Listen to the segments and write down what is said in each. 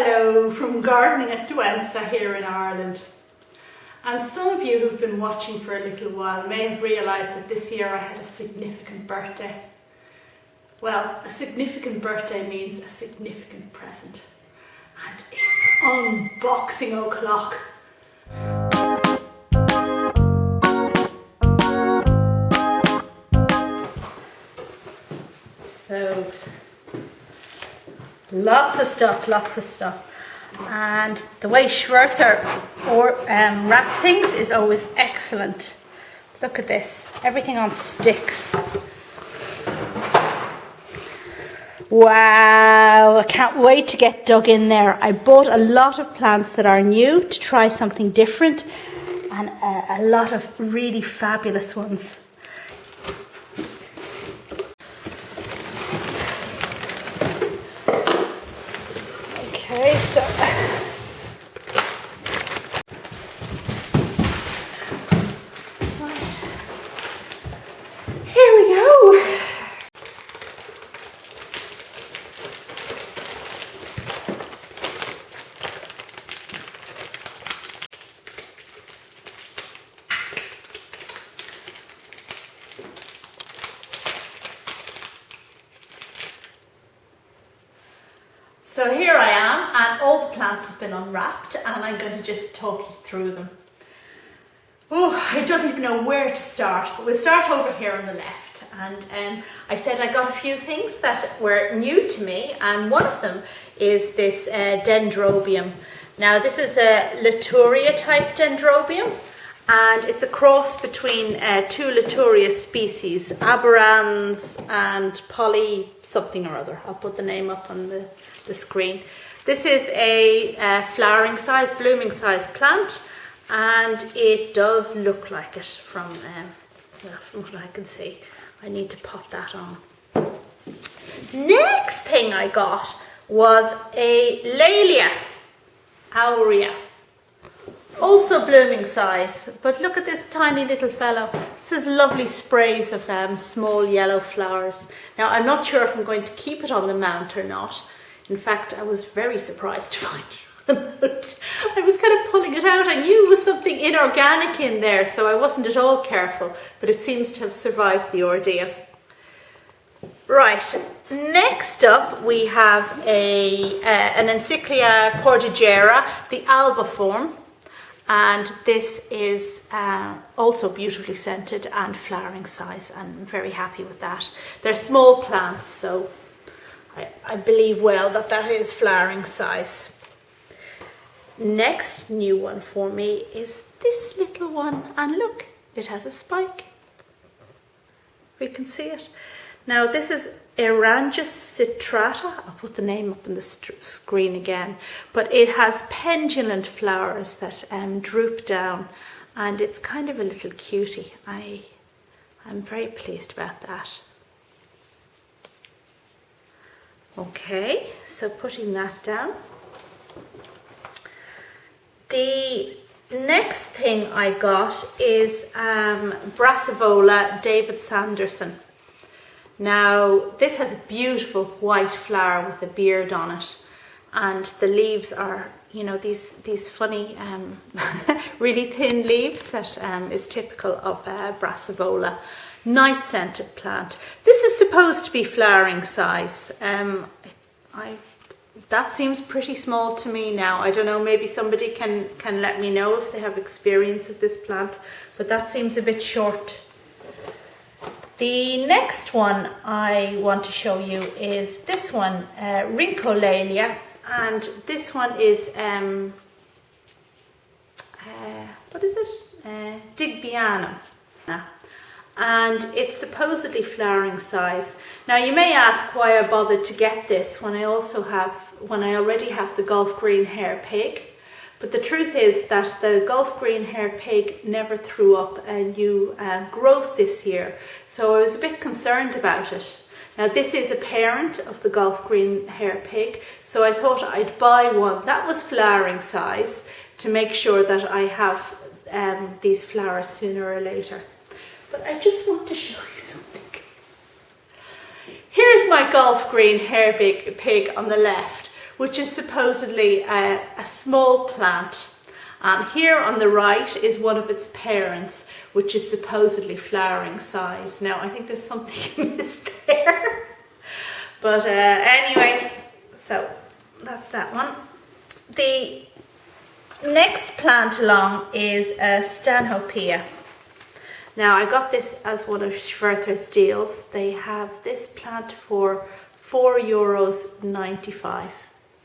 Hello from gardening at Douentza here in Ireland. And some of you who've been watching for a little while may have realised that this year I had a significant birthday. Well, a significant birthday means a significant present. And it's unboxing o'clock. So, lots of stuff. And the way Schwerter wrap things is always excellent. Look at this, everything on sticks. Wow, I can't wait to get dug in there. I bought a lot of plants that are new to try something different, and a lot of really fabulous ones. Okay, so right, here we go. So here I am, and all the plants have been unwrapped, and I'm going to just talk you through them. Oh, I don't even know where to start, but we'll start over here on the left. And I said I got a few things that were new to me, and one of them is this Dendrobium. Now this is a Latouria type Dendrobium, and it's a cross between two Latouria species, aberrans and poly something or other. I'll put the name up on the screen. This is a flowering size, blooming size plant, and it does look like it from what I can see. I need to pop that on. Next thing I got was a Laelia, aurea. Also blooming size, but look at this tiny little fellow. This is lovely sprays of small yellow flowers. Now I'm not sure if I'm going to keep it on the mount or not. In fact, I was very surprised to find it. I was kind of pulling it out. I knew it was something inorganic in there, so I wasn't at all careful, but it seems to have survived the ordeal. Right, next up we have an Encyclia cordigera, the alba form. And this is also beautifully scented and flowering size, and I'm very happy with that. They're small plants, so I believe well that that is flowering size. Next new one for me is this little one, and look, it has a spike. We can see it. Now this is Aerangis citrata. I'll put the name up on the screen again, but it has pendulant flowers that droop down, and it's kind of a little cutie. I'm very pleased about that. Okay, so putting that down. The next thing I got is Brassavola David Sanderson. Now this has a beautiful white flower with a beard on it, and the leaves are, you know, these funny really thin leaves that is typical of Brassavola. Night scented plant. This is supposed to be flowering size. That seems pretty small to me now. I don't know, maybe somebody can let me know if they have experience of this plant, but that seems a bit short. The next one I want to show you is this one, Rhyncholaelia, and this one is what is it? Digbyana. And it's supposedly flowering size. Now you may ask why I bothered to get this when I already have the Gulf Green Hair Pig. But the truth is that the Gulf Green Hair Pig never threw up a new growth this year, so I was a bit concerned about it. Now this is a parent of the Gulf Green Hair Pig, so I thought I'd buy one that was flowering size to make sure that I have these flowers sooner or later. But I just want to show you something. Here's my Gulf Green Hair Pig on the left, which is supposedly a small plant. And here on the right is one of its parents, which is supposedly flowering size. Now, I think there's something missed there. But anyway, so that's that one. The next plant along is a Stanhopea. Now, I got this as one of Schwerter's deals. They have this plant for €4.95.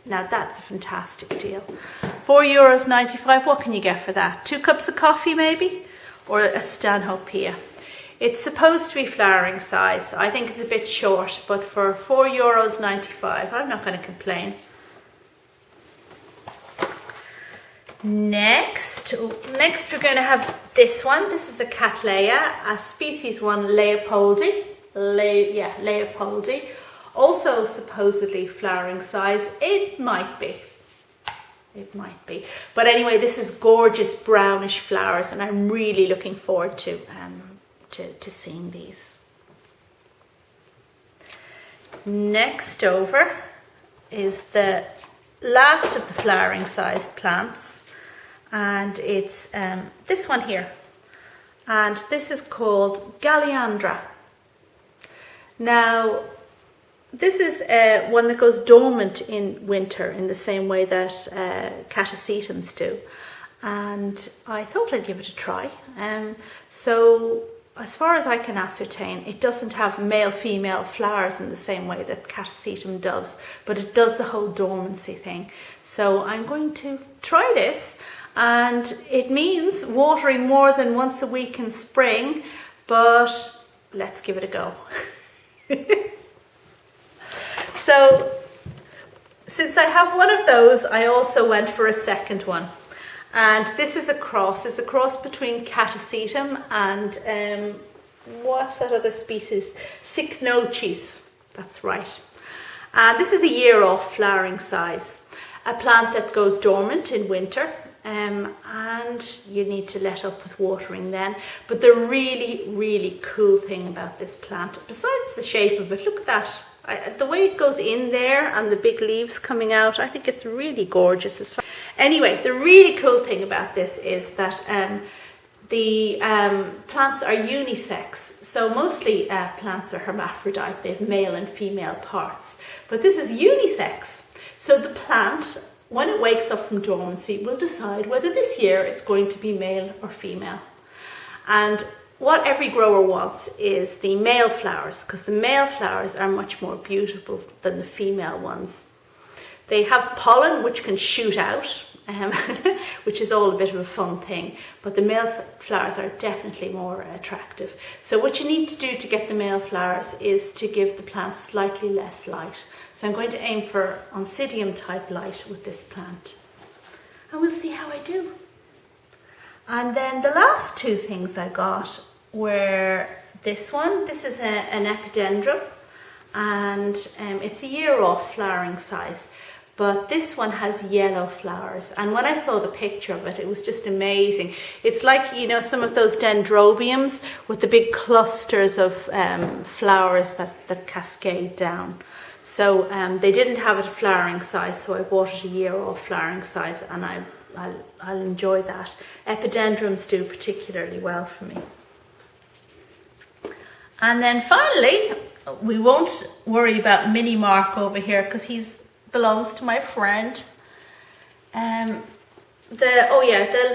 Now, that's a fantastic deal. €4.95, what can you get for that? 2 cups of coffee maybe? Or a Stanhopea. It's supposed to be flowering size, so I think it's a bit short, but for €4.95, I'm not going to complain. Next we're going to have this one. This is the Cattleya, a species 1 leopoldii. Leopoldii. Also supposedly flowering size. It might be. But anyway, this is gorgeous brownish flowers, and I'm really looking forward to seeing these. Next over is the last of the flowering size plants, and it's this one here, and this is called Galeandra. Now, this is one that goes dormant in winter in the same way that Catasetums do, and I thought I'd give it a try. So as far as I can ascertain, it doesn't have male-female flowers in the same way that Catasetum does, but it does the whole dormancy thing. So I'm going to try this, and it means watering more than once a week in spring, but let's give it a go. So since I have one of those, I also went for a second one. And this is a cross. It's a cross between Catasetum and what's that other species? Cycnoches. That's right. And this is a year off flowering size. A plant that goes dormant in winter, and you need to let up with watering then. But the really cool thing about this plant, besides the shape of it, look at that. The way it goes in there and the big leaves coming out, I think it's really gorgeous. Anyway, the really cool thing about this is that the plants are unisex. So mostly plants are hermaphrodite, they have male and female parts. But this is unisex. So the plant, when it wakes up from dormancy, will decide whether this year it's going to be male or female. And what every grower wants is the male flowers, because the male flowers are much more beautiful than the female ones. They have pollen which can shoot out, which is all a bit of a fun thing, but the male flowers are definitely more attractive. So what you need to do to get the male flowers is to give the plant slightly less light. So I'm going to aim for oncidium type light with this plant, and we'll see how I do. And then the last 2 things I got were this one. This is an Epidendrum, and it's a year off flowering size. But this one has yellow flowers, and when I saw the picture of it, it was just amazing. It's like, you know, some of those Dendrobiums with the big clusters of flowers that cascade down. So they didn't have it a flowering size, so I bought it a year off flowering size, and I'll enjoy that. Epidendrums do particularly well for me. And then finally, we won't worry about Mini Mark over here because he belongs to my friend. The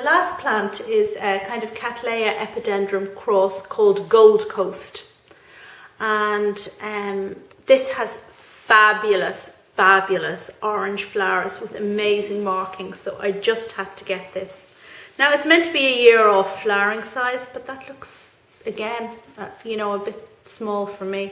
last plant is a kind of Cattleya Epidendrum cross called Gold Coast. And this has fabulous orange flowers with amazing markings, so I just had to get this. Now, it's meant to be a year off flowering size, but that looks, again, a bit small for me.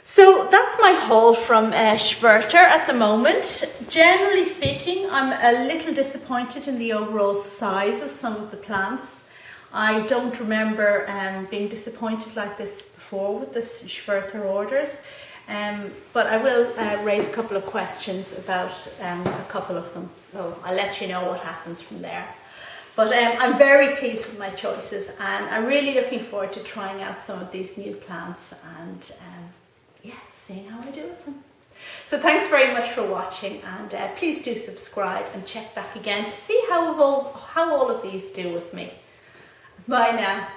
So that's my haul from Schwerter at the moment. Generally speaking, I'm a little disappointed in the overall size of some of the plants. I don't remember being disappointed like this before with the Schwerter orders. But I will raise a couple of questions about a couple of them, so I'll let you know what happens from there. But I'm very pleased with my choices, and I'm really looking forward to trying out some of these new plants and seeing how I do with them. So thanks very much for watching, and please do subscribe and check back again to see how all of these do with me. Bye now.